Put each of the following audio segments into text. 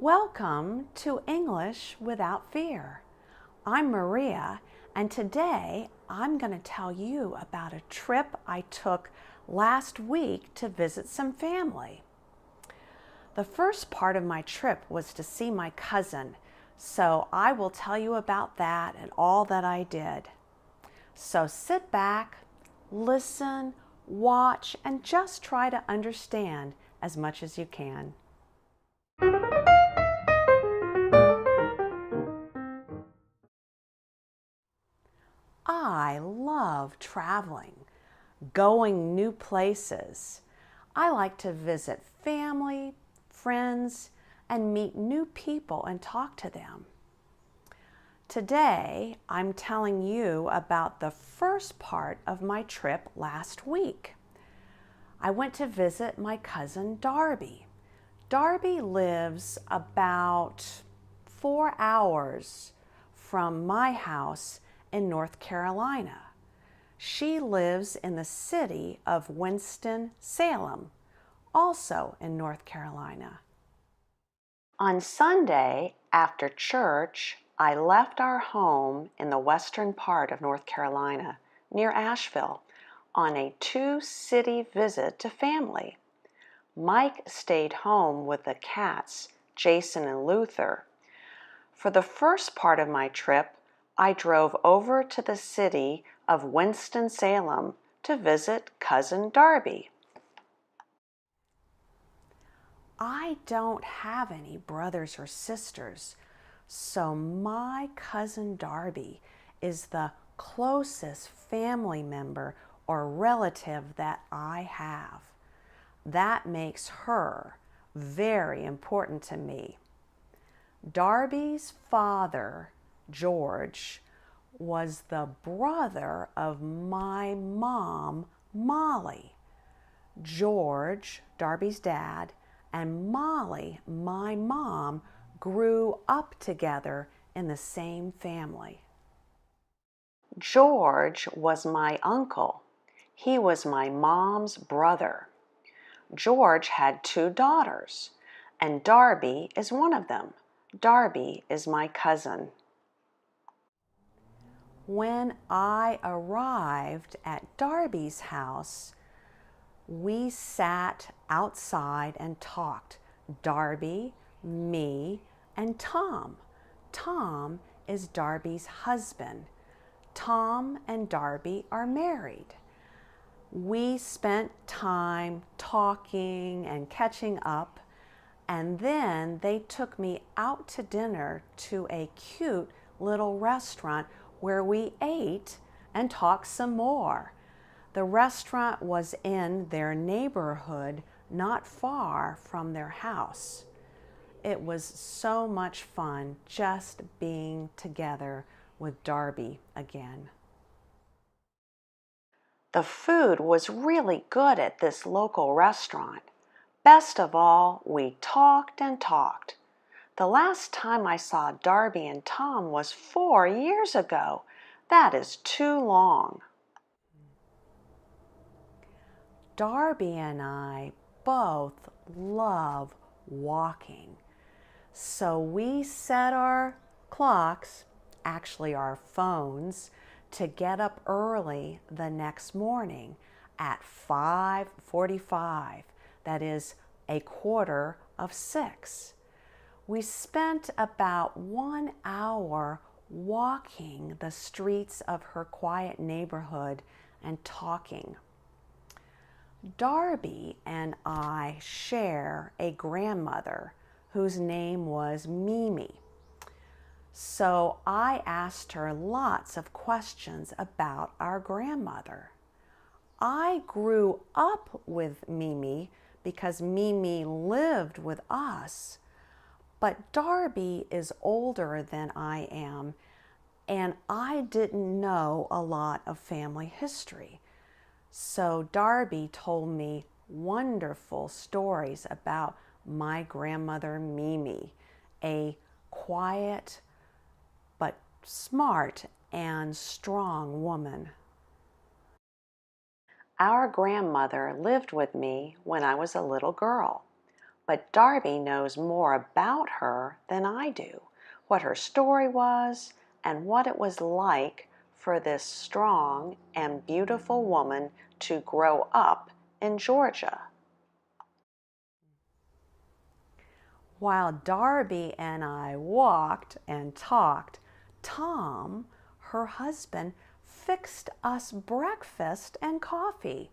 Welcome to English Without Fear. I'm Maria, and today I'm going to tell you about a trip I took last week to visit some family. The first part of my trip was to see my cousin, so I will tell you about that and all that I did. So sit back, listen, watch, and just try to understand as much as you can. I love traveling, going new places. I like to visit family, friends, and meet new people and talk to them. Today, I'm telling you about the first part of my trip last week. I went to visit my cousin Darby. Darby lives about 4 hours from my house in North Carolina. She lives in the city of Winston-Salem, also in North Carolina. On Sunday, after church, I left our home in the western part of North Carolina, near Asheville, on a 2-city visit to family. Mike stayed home with the cats, Jason and Luther. For the first part of my trip, I drove over to the city of Winston-Salem to visit Cousin Darby. I don't have any brothers or sisters, so my cousin Darby is the closest family member or relative that I have. That makes her very important to me. Darby's father, George, was the brother of my mom, Molly. George, Darby's dad, and Molly, my mom, grew up together in the same family. George was my uncle. He was my mom's brother. George had 2 daughters, and Darby is one of them. Darby is my cousin. When I arrived at Darby's house, we sat outside and talked. Darby, me, and Tom. Tom is Darby's husband. Tom and Darby are married. We spent time talking and catching up, and then they took me out to dinner to a cute little restaurant where we ate and talked some more. The restaurant was in their neighborhood, not far from their house. It was so much fun just being together with Darby again. The food was really good at this local restaurant. Best of all, we talked and talked. The last time I saw Darby and Tom was 4 years ago. That is too long. Darby and I both love walking. So we set our clocks, actually our phones, to get up early the next morning at 5:45. That is 5:45. We spent about 1 hour walking the streets of her quiet neighborhood and talking. Darby and I share a grandmother whose name was Mimi. So I asked her lots of questions about our grandmother. I grew up with Mimi because Mimi lived with us, but Darby is older than I am, and I didn't know a lot of family history. So Darby told me wonderful stories about my grandmother Mimi, a quiet but smart and strong woman. Our grandmother lived with me when I was a little girl. but Darby knows more about her than I do, what her story was and what it was like for this strong and beautiful woman to grow up in Georgia. While Darby and I walked and talked, Tom, her husband, fixed us breakfast and coffee.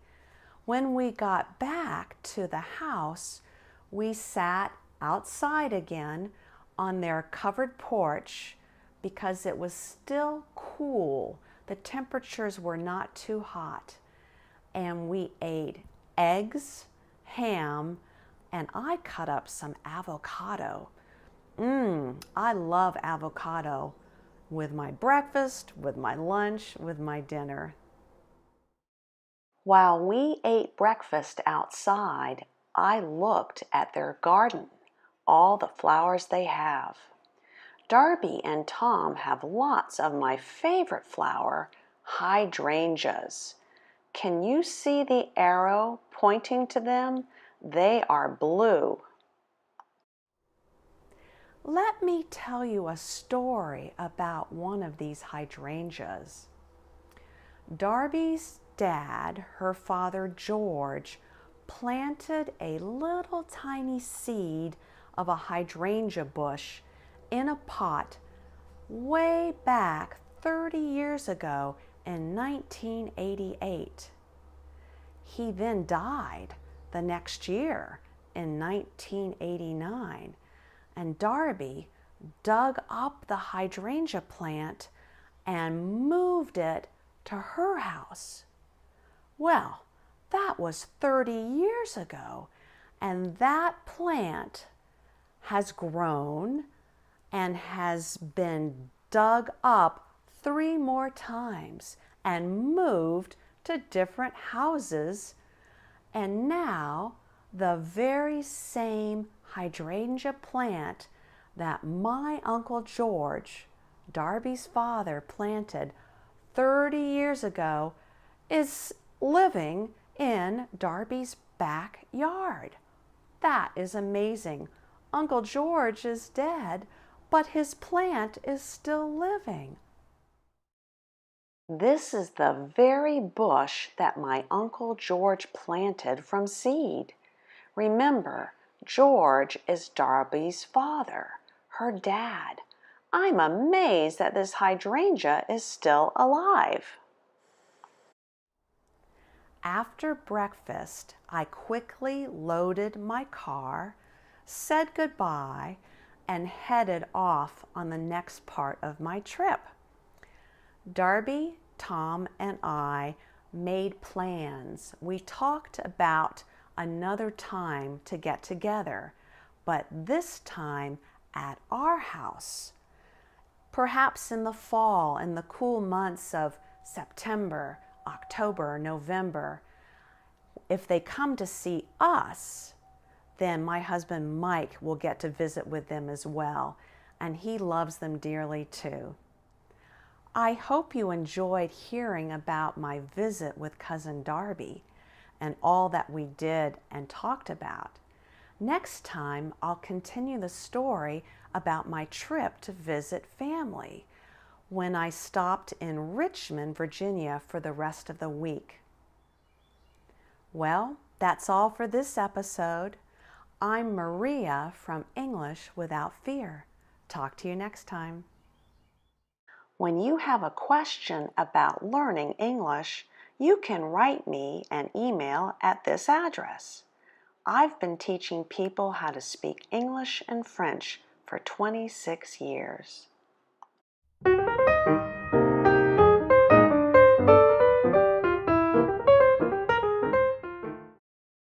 When we got back to the house, we sat outside again on their covered porch because it was still cool. The temperatures were not too hot. And we ate eggs, ham, and I cut up some avocado. I love avocado with my breakfast, with my lunch, with my dinner. While we ate breakfast outside, I looked at their garden, all the flowers they have. Darby and Tom have lots of my favorite flower, hydrangeas. Can you see the arrow pointing to them? They are blue. Let me tell you a story about one of these hydrangeas. Darby's dad, her father George, planted a little tiny seed of a hydrangea bush in a pot way back 30 years ago in 1988. He then died the next year in 1989, and Darby dug up the hydrangea plant and moved it to her house. Well, that was 30 years ago, and that plant has grown and has been dug up 3 more times and moved to different houses, and now the very same hydrangea plant that my Uncle George, Darby's father, planted 30 years ago is living in Darby's backyard. That is amazing. Uncle George is dead, but his plant is still living. This is the very bush that my Uncle George planted from seed. Remember, George is Darby's father, her dad. I'm amazed that this hydrangea is still alive. After breakfast, I quickly loaded my car, said goodbye, and headed off on the next part of my trip. Darby, Tom, and I made plans. We talked about another time to get together, but this time at our house. Perhaps in the fall, in the cool months of September, October, November. If they come to see us, then my husband Mike will get to visit with them as well, and he loves them dearly too. I hope you enjoyed hearing about my visit with Cousin Darby and all that we did and talked about. Next time, I'll continue the story about my trip to visit family when I stopped in Richmond, Virginia for the rest of the week. Well, that's all for this episode. I'm Maria from English Without Fear. Talk to you next time. When you have a question about learning English, you can write me an email at this address. I've been teaching people how to speak English and French for 26 years.